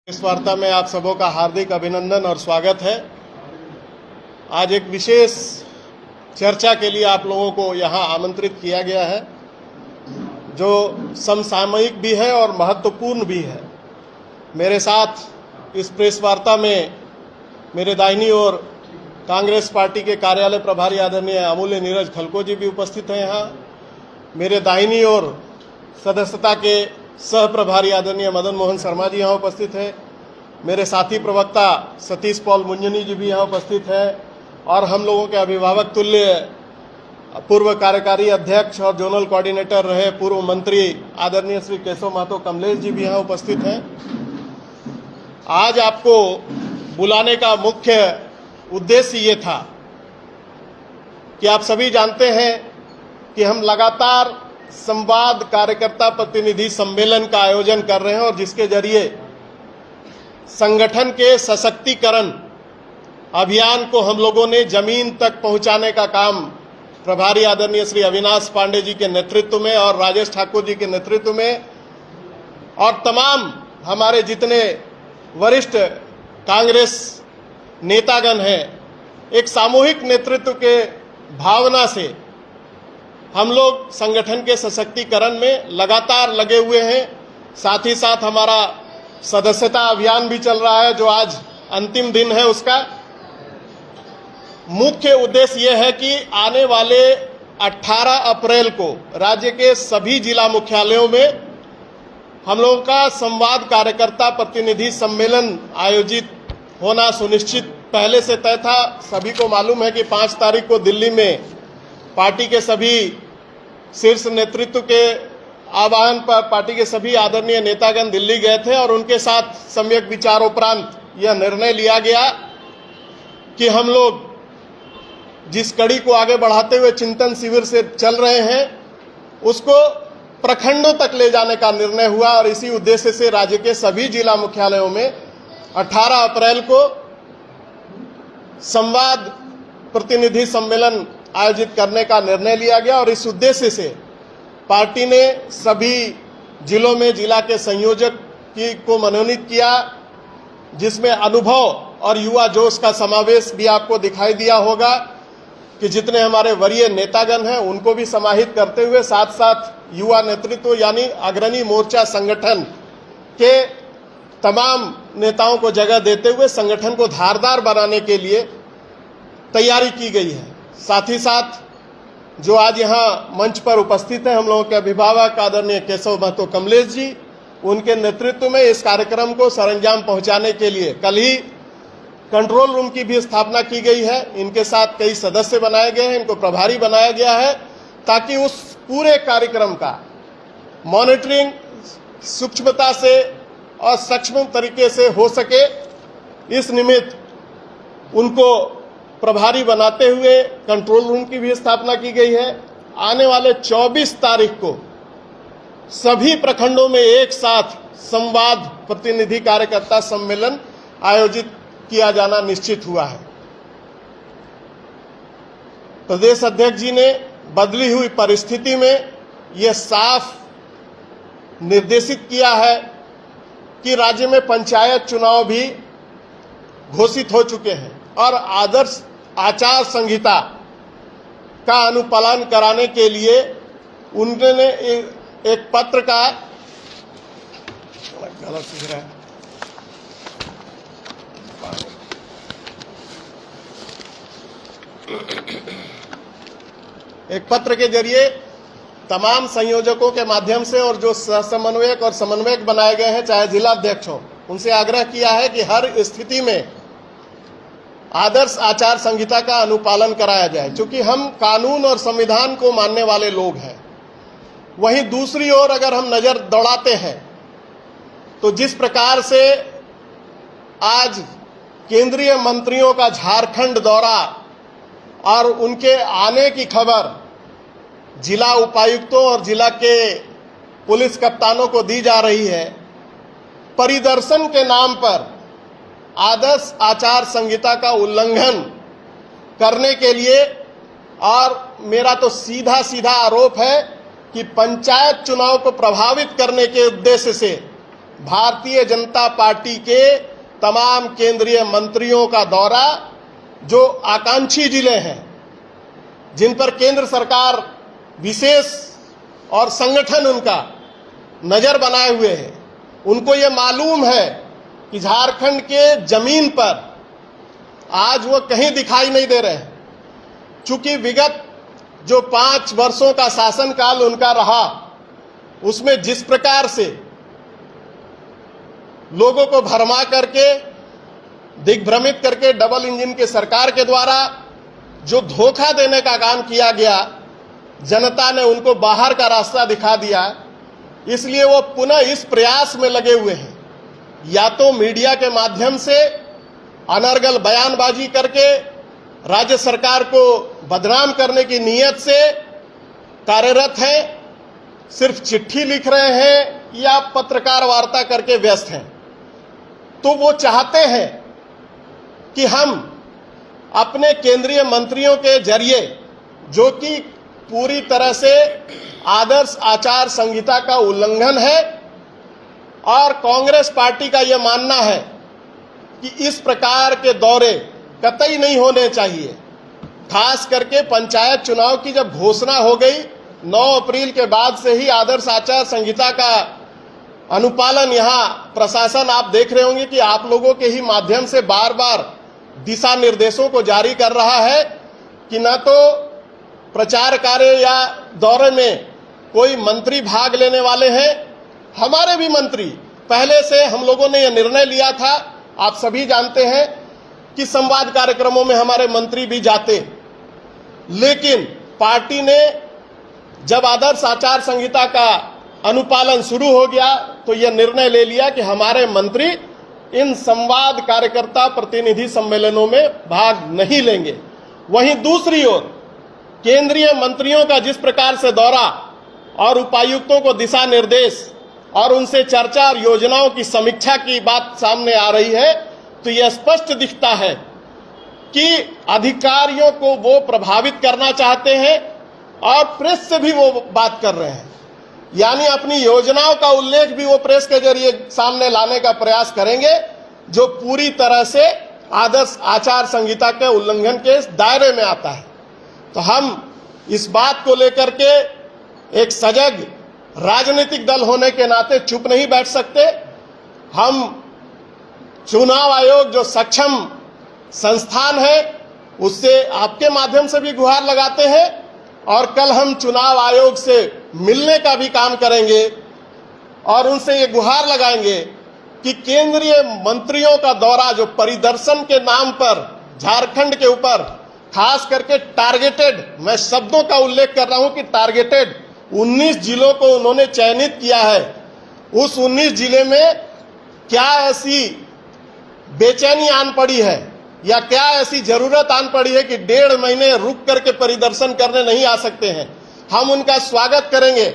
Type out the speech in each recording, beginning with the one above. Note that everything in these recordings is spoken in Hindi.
इस वार्ता में आप सबों का हार्दिक अभिनंदन और स्वागत है। आज एक विशेष चर्चा के लिए आप लोगों को यहाँ आमंत्रित किया गया है, जो समसामयिक भी है और महत्वपूर्ण भी है। मेरे साथ इस प्रेस वार्ता में मेरे दाहिनी ओर कांग्रेस पार्टी के कार्यालय प्रभारी आदरणीय अमूल्य नीरज खलको जी भी उपस्थित हैं। यहाँ मेरे दाहिनी ओर सदस्यता के सह प्रभारी आदरणीय मदन मोहन शर्मा जी यहाँ उपस्थित हैं। मेरे साथी प्रवक्ता सतीश पॉल मुंजनी जी भी यहाँ उपस्थित हैं और हम लोगों के अभिभावक तुल्य पूर्व कार्यकारी अध्यक्ष और जोनल कोऑर्डिनेटर रहे पूर्व मंत्री आदरणीय श्री केशव महतो कमलेश जी भी यहाँ उपस्थित हैं। आज आपको बुलाने का मुख्य उद्देश्य ये था कि आप सभी जानते हैं कि हम लगातार संवाद कार्यकर्ता प्रतिनिधि सम्मेलन का आयोजन कर रहे हैं और जिसके जरिए संगठन के सशक्तिकरण अभियान को हम लोगों ने जमीन तक पहुंचाने का काम प्रभारी आदरणीय श्री अविनाश पांडे जी के नेतृत्व में और राजेश ठाकुर जी के नेतृत्व में और तमाम हमारे जितने वरिष्ठ कांग्रेस नेतागण हैं, एक सामूहिक नेतृत्व के भावना से हम लोग संगठन के सशक्तिकरण में लगातार लगे हुए हैं। साथ ही साथ हमारा सदस्यता अभियान भी चल रहा है, जो आज अंतिम दिन है। उसका मुख्य उद्देश्य यह है कि आने वाले 18 अप्रैल को राज्य के सभी जिला मुख्यालयों में हम लोगों का संवाद कार्यकर्ता प्रतिनिधि सम्मेलन आयोजित होना सुनिश्चित पहले से तय था। सभी को मालूम है कि 5 तारीख को दिल्ली में पार्टी के सभी शीर्ष नेतृत्व के आह्वान पर पार्टी के सभी आदरणीय नेतागण दिल्ली गए थे और उनके साथ सम्यक विचारोपरांत यह निर्णय लिया गया कि हम लोग जिस कड़ी को आगे बढ़ाते हुए चिंतन शिविर से चल रहे हैं उसको प्रखंडों तक ले जाने का निर्णय हुआ और इसी उद्देश्य से राज्य के सभी जिला मुख्यालयों में 18 अप्रैल को संवाद प्रतिनिधि सम्मेलन आयोजित करने का निर्णय लिया गया। और इस उद्देश्य से पार्टी ने सभी जिलों में जिला के संयोजक को मनोनीत किया, जिसमें अनुभव और युवा जोश का समावेश भी आपको दिखाई दिया होगा कि जितने हमारे वरीय नेतागण हैं उनको भी समाहित करते हुए साथ साथ युवा नेतृत्व यानी अग्रणी मोर्चा संगठन के तमाम नेताओं को जगह देते हुए संगठन को धारदार बनाने के लिए तैयारी की गई है। साथ ही साथ जो आज यहाँ मंच पर उपस्थित हैं हम लोगों के अभिभावक आदरणीय केशव महतो कमलेश जी, उनके नेतृत्व में इस कार्यक्रम को सरंजाम पहुंचाने के लिए कल ही कंट्रोल रूम की भी स्थापना की गई है। इनके साथ कई सदस्य बनाए गए हैं, इनको प्रभारी बनाया गया है ताकि उस पूरे कार्यक्रम का मॉनिटरिंग सूक्ष्मता से और सक्षम तरीके से हो सके। इस निमित्त उनको प्रभारी बनाते हुए कंट्रोल रूम की भी स्थापना की गई है। आने वाले 24 तारीख को सभी प्रखंडों में एक साथ संवाद प्रतिनिधि कार्यकर्ता सम्मेलन आयोजित किया जाना निश्चित हुआ है। प्रदेश अध्यक्ष जी ने बदली हुई परिस्थिति में यह साफ निर्देशित किया है कि राज्य में पंचायत चुनाव भी घोषित हो चुके हैं और आदर्श आचार संहिता का अनुपालन कराने के लिए उन्होंने एक पत्र का एक पत्र के जरिए तमाम संयोजकों के माध्यम से और जो समन्वयक और समन्वयक बनाए गए हैं चाहे जिला अध्यक्ष हो, उनसे आग्रह किया है कि हर स्थिति में आदर्श आचार संहिता का अनुपालन कराया जाए। क्योंकि हम कानून और संविधान को मानने वाले लोग हैं, वहीं दूसरी ओर अगर हम नजर दौड़ाते हैं तो जिस प्रकार से आज केंद्रीय मंत्रियों का झारखंड दौरा और उनके आने की खबर जिला उपायुक्तों और जिला के पुलिस कप्तानों को दी जा रही है, परिदर्शन के नाम पर आदर्श आचार संहिता का उल्लंघन करने के लिए, और मेरा तो सीधा सीधा आरोप है कि पंचायत चुनाव को प्रभावित करने के उद्देश्य से भारतीय जनता पार्टी के तमाम केंद्रीय मंत्रियों का दौरा, जो आकांक्षी जिले हैं, जिन पर केंद्र सरकार विशेष और संगठन उनका नजर बनाए हुए है, उनको ये मालूम है कि झारखंड के जमीन पर आज वो कहीं दिखाई नहीं दे रहे हैं। चूंकि विगत जो 5 वर्षों का शासनकाल उनका रहा, उसमें जिस प्रकार से लोगों को भरमा करके, दिग्भ्रमित करके डबल इंजन के सरकार के द्वारा जो धोखा देने का काम किया गया, जनता ने उनको बाहर का रास्ता दिखा दिया। इसलिए वो पुनः इस प्रयास में लगे हुए हैं, या तो मीडिया के माध्यम से अनर्गल बयानबाजी करके राज्य सरकार को बदनाम करने की नीयत से कार्यरत हैं, सिर्फ चिट्ठी लिख रहे हैं या पत्रकार वार्ता करके व्यस्त हैं। तो वो चाहते हैं कि हम अपने केंद्रीय मंत्रियों के जरिए, जो कि पूरी तरह से आदर्श आचार संहिता का उल्लंघन है, और कांग्रेस पार्टी का यह मानना है कि इस प्रकार के दौरे कतई नहीं होने चाहिए। खास करके पंचायत चुनाव की जब घोषणा हो गई, 9 अप्रैल के बाद से ही आदर्श आचार संहिता का अनुपालन यहाँ प्रशासन, आप देख रहे होंगे कि आप लोगों के ही माध्यम से बार बार दिशा निर्देशों को जारी कर रहा है कि न तो प्रचार कार्य या दौरे में कोई मंत्री भाग लेने वाले हैं। हमारे भी मंत्री, पहले से हम लोगों ने यह निर्णय लिया था, आप सभी जानते हैं कि संवाद कार्यक्रमों में हमारे मंत्री भी जाते, लेकिन पार्टी ने जब आदर्श आचार संहिता का अनुपालन शुरू हो गया तो यह निर्णय ले लिया कि हमारे मंत्री इन संवाद कार्यकर्ता प्रतिनिधि सम्मेलनों में भाग नहीं लेंगे। वहीं दूसरी ओर केंद्रीय मंत्रियों का जिस प्रकार से दौरा और उपायुक्तों को दिशा निर्देश और उनसे चर्चा और योजनाओं की समीक्षा की बात सामने आ रही है, तो यह स्पष्ट दिखता है कि अधिकारियों को वो प्रभावित करना चाहते हैं और प्रेस से भी वो बात कर रहे हैं, यानी अपनी योजनाओं का उल्लेख भी वो प्रेस के जरिए सामने लाने का प्रयास करेंगे, जो पूरी तरह से आदर्श आचार संहिता के उल्लंघन के दायरे में आता है। तो हम इस बात को लेकर के एक सजग राजनीतिक दल होने के नाते चुप नहीं बैठ सकते। हम चुनाव आयोग जो सक्षम संस्थान है, उससे आपके माध्यम से भी गुहार लगाते हैं, और कल हम चुनाव आयोग से मिलने का भी काम करेंगे और उनसे ये गुहार लगाएंगे कि केंद्रीय मंत्रियों का दौरा जो परिदर्शन के नाम पर झारखंड के ऊपर खास करके टारगेटेड, मैं शब्दों का उल्लेख कर रहा हूं कि टारगेटेड 19 जिलों को उन्होंने चयनित किया है। उस 19 जिले में क्या ऐसी बेचैनी आन पड़ी है या क्या ऐसी जरूरत आन पड़ी है कि 1.5 महीने रुक करके परिदर्शन करने नहीं आ सकते हैं। हम उनका स्वागत करेंगे,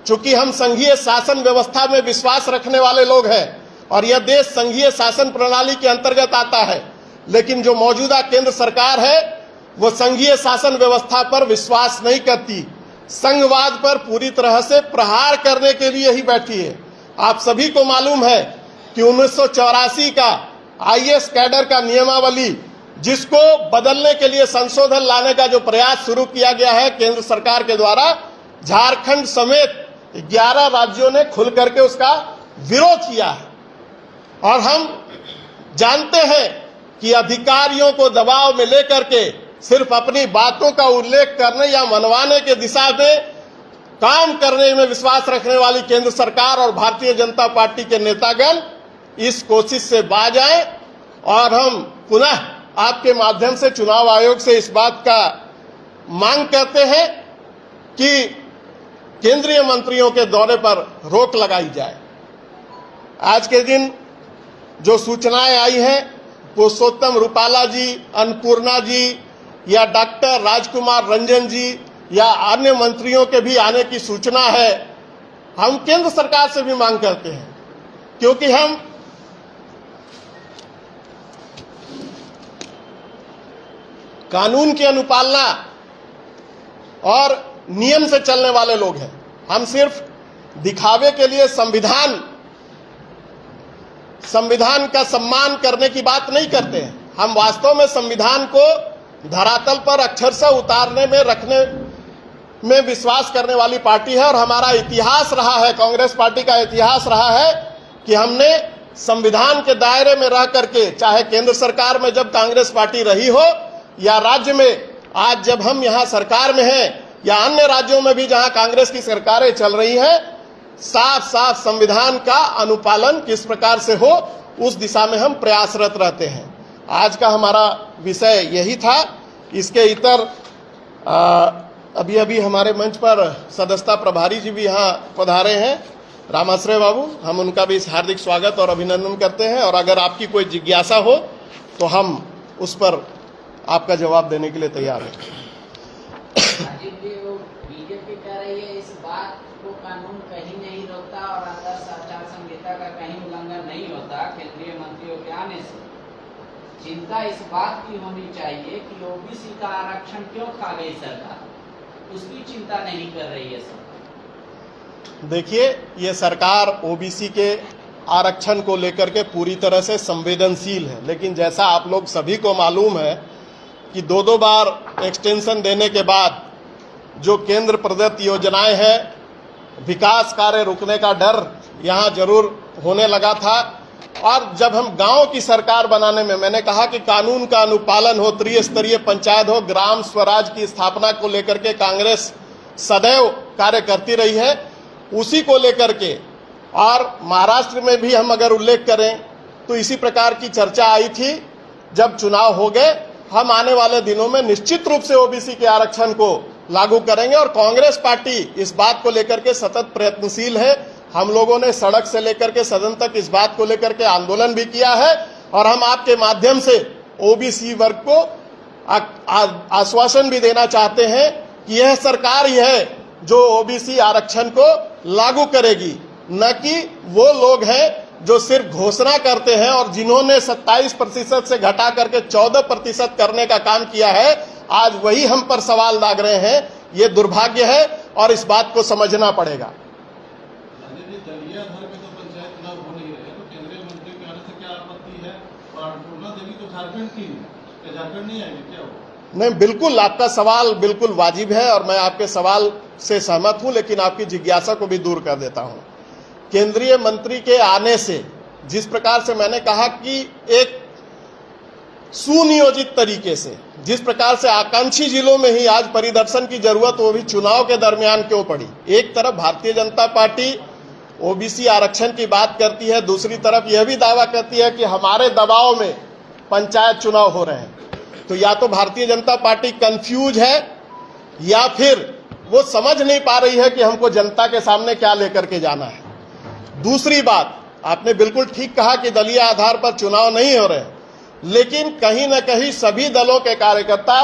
चूंकि हम संघीय शासन व्यवस्था में विश्वास रखने वाले लोग हैं और यह देश संघीय शासन प्रणाली के अंतर्गत आता है। लेकिन जो मौजूदा केंद्र सरकार है वो संघीय शासन व्यवस्था पर विश्वास नहीं करती, संघवाद पर पूरी तरह से प्रहार करने के लिए ही बैठी है। आप सभी को मालूम है कि 1984 का आईएएस कैडर का नियमावली, जिसको बदलने के लिए संशोधन लाने का जो प्रयास शुरू किया गया है केंद्र सरकार के द्वारा, झारखंड समेत 11 राज्यों ने खुल करके उसका विरोध किया है। और हम जानते हैं कि अधिकारियों को दबाव में लेकर के सिर्फ अपनी बातों का उल्लेख करने या मनवाने के दिशा में काम करने में विश्वास रखने वाली केंद्र सरकार और भारतीय जनता पार्टी के नेतागण इस कोशिश से बाज आए। और हम पुनः आपके माध्यम से चुनाव आयोग से इस बात का मांग करते हैं कि केंद्रीय मंत्रियों के दौरे पर रोक लगाई जाए। आज के दिन जो सूचनाएं आई हैं, पुरुषोत्तम रूपाला जी, अन्नपूर्णा जी या डॉक्टर राजकुमार रंजन जी या अन्य मंत्रियों के भी आने की सूचना है। हम केंद्र सरकार से भी मांग करते हैं, क्योंकि हम कानून की अनुपालना और नियम से चलने वाले लोग हैं। हम सिर्फ दिखावे के लिए संविधान संविधान का सम्मान करने की बात नहीं करते हैं। हम वास्तव में संविधान को धरातल पर अक्षरशः उतारने में रखने में विश्वास करने वाली पार्टी है। और हमारा इतिहास रहा है, कांग्रेस पार्टी का इतिहास रहा है कि हमने संविधान के दायरे में रह करके, चाहे केंद्र सरकार में जब कांग्रेस पार्टी रही हो या राज्य में आज जब हम यहाँ सरकार में हैं या अन्य राज्यों में भी जहाँ कांग्रेस की सरकारें चल रही हैं, साफ साफ संविधान का अनुपालन किस प्रकार से हो उस दिशा में हम प्रयासरत रहते हैं। आज का हमारा विषय यही था। इसके इतर अभी अभी हमारे मंच पर सदस्यता प्रभारी जी भी यहाँ पधारे हैं, रामाश्रय बाबू, हम उनका भी हार्दिक स्वागत और अभिनंदन करते हैं। और अगर आपकी कोई जिज्ञासा हो तो हम उस पर आपका जवाब देने के लिए तैयार हैं। बीजेपी कह रही है इस बात को कानून कहीं नहीं रोकता और आदर्श आचार संहिता का कहीं उल्लंघन नहीं होता केंद्रीय मंत्रियों के आने से। चिंता इस बात की होनी चाहिए कि ओबीसी का आरक्षण क्यों खा गई सरकार, उसकी चिंता नहीं कर रही है सरकार। देखिए, ये सरकार ओबीसी के आरक्षण को लेकर के पूरी तरह से संवेदनशील है, लेकिन जैसा आप लोग सभी को मालूम है कि दो बार एक्सटेंशन देने के बाद जो केंद्र प्रदत्त योजनाएं हैं, विकास कार्य रुकने का डर यहाँ जरूर होने लगा था। और जब हम गांव की सरकार बनाने में, मैंने कहा कि कानून का अनुपालन हो, त्रिस्तरीय पंचायत हो, ग्राम स्वराज की स्थापना को लेकर के कांग्रेस सदैव कार्य करती रही है, उसी को लेकर के। और महाराष्ट्र में भी हम अगर उल्लेख करें तो इसी प्रकार की चर्चा आई थी। जब चुनाव हो गए, हम आने वाले दिनों में निश्चित रूप से ओबीसी के आरक्षण को लागू करेंगे और कांग्रेस पार्टी इस बात को लेकर के सतत प्रयत्नशील है। हम लोगों ने सड़क से लेकर के सदन तक इस बात को लेकर के आंदोलन भी किया है और हम आपके माध्यम से ओबीसी वर्ग को आश्वासन भी देना चाहते हैं कि यह सरकार ही है जो ओबीसी आरक्षण को लागू करेगी, न कि वो लोग हैं जो सिर्फ घोषणा करते हैं और जिन्होंने 27% से घटा करके 14% करने का काम किया है, आज वही हम पर सवाल दाग रहे हैं। ये दुर्भाग्य है और इस बात को समझना पड़ेगा। दलिया आधार पे तो पंचायत चुनाव हो नहीं रहे, तो केंद्रीय मंत्री के आने से क्या आपत्ति है? और अन्नपूर्णा देवी तो झारखंड की है, झारखंड नहीं आएंगे क्या हो? नहीं, बिल्कुल आपका सवाल बिल्कुल वाजिब है और मैं आपके सवाल से सहमत हूं, लेकिन आपकी जिज्ञासा को भी दूर कर देता हूं। केंद्रीय मंत्री के आने से जिस प्रकार से मैंने कहा कि एक सुनियोजित तरीके से, जिस प्रकार से आकांक्षी जिलों में ही आज परिदर्शन की जरूरत, वो भी चुनाव के दरमियान क्यों पड़ी। एक तरफ भारतीय जनता पार्टी ओबीसी आरक्षण की बात करती है, दूसरी तरफ यह भी दावा करती है कि हमारे दबाव में पंचायत चुनाव हो रहे हैं। तो या तो भारतीय जनता पार्टी कंफ्यूज है या फिर वो समझ नहीं पा रही है कि हमको जनता के सामने क्या लेकर के जाना है। दूसरी बात, आपने बिल्कुल ठीक कहा कि दलीय आधार पर चुनाव नहीं हो रहे, लेकिन कहीं न कहीं सभी दलों के कार्यकर्ता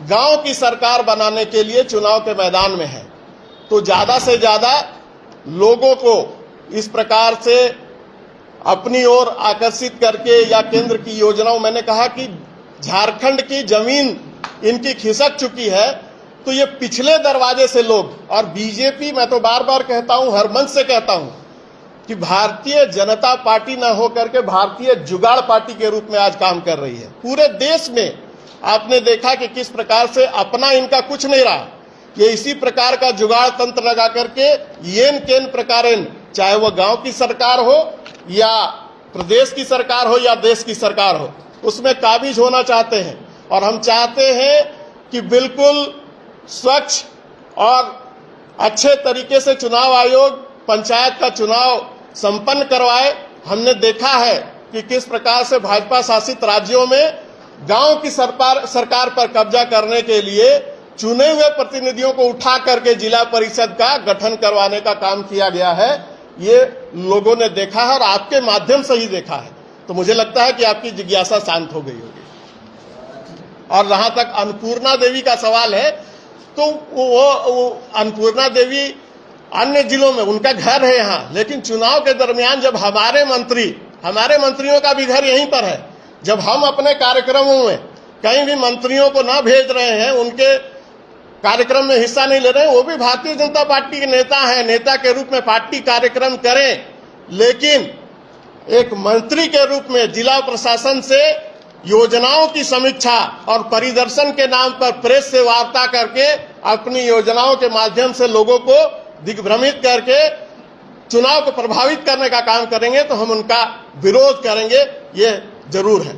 गांव की सरकार बनाने के लिए चुनाव के मैदान में हैं। तो ज्यादा से ज्यादा लोगों को इस प्रकार से अपनी ओर आकर्षित करके या केंद्र की योजनाओं, मैंने कहा कि झारखंड की जमीन इनकी खिसक चुकी है, तो ये पिछले दरवाजे से लोग, और बीजेपी, मैं तो बार बार कहता हूं, हर मंच से कहता हूं कि भारतीय जनता पार्टी न होकर के भारतीय जुगाड़ पार्टी के रूप में आज काम कर रही है। पूरे देश में आपने देखा कि किस प्रकार से अपना इनका कुछ नहीं रहा। ये इसी प्रकार का जुगाड़ तंत्र लगा करके येन केन प्रकारेन, चाहे वो गांव की सरकार हो या प्रदेश की सरकार हो या देश की सरकार हो, उसमें काबिज होना चाहते हैं। और हम चाहते हैं कि बिल्कुल स्वच्छ और अच्छे तरीके से चुनाव आयोग पंचायत का चुनाव संपन्न करवाए। हमने देखा है कि किस प्रकार से भाजपा शासित राज्यों में गांव की सरकार पर कब्जा करने के लिए चुने हुए प्रतिनिधियों को उठा करके जिला परिषद का गठन करवाने का काम किया गया है। ये लोगों ने देखा है और आपके माध्यम से ही देखा है। तो मुझे लगता है कि आपकी जिज्ञासा शांत हो गई होगी। और जहां तक अन्नपूर्णा देवी का सवाल है, तो वो अन्नपूर्णा देवी अन्य जिलों में उनका घर है यहाँ, लेकिन चुनाव के दरमियान जब हमारे मंत्रियों का भी घर यहीं पर है, जब हम अपने कार्यक्रमों में कहीं भी मंत्रियों को ना भेज रहे हैं, उनके कार्यक्रम में हिस्सा नहीं ले रहे हैं, वो भी भारतीय जनता पार्टी के नेता हैं, नेता के रूप में पार्टी कार्यक्रम करें, लेकिन एक मंत्री के रूप में जिला प्रशासन से योजनाओं की समीक्षा और परिदर्शन के नाम पर प्रेस से वार्ता करके अपनी योजनाओं के माध्यम से लोगों को दिग्भ्रमित करके चुनाव को प्रभावित करने का काम करेंगे तो हम उनका विरोध करेंगे, ये जरूर है।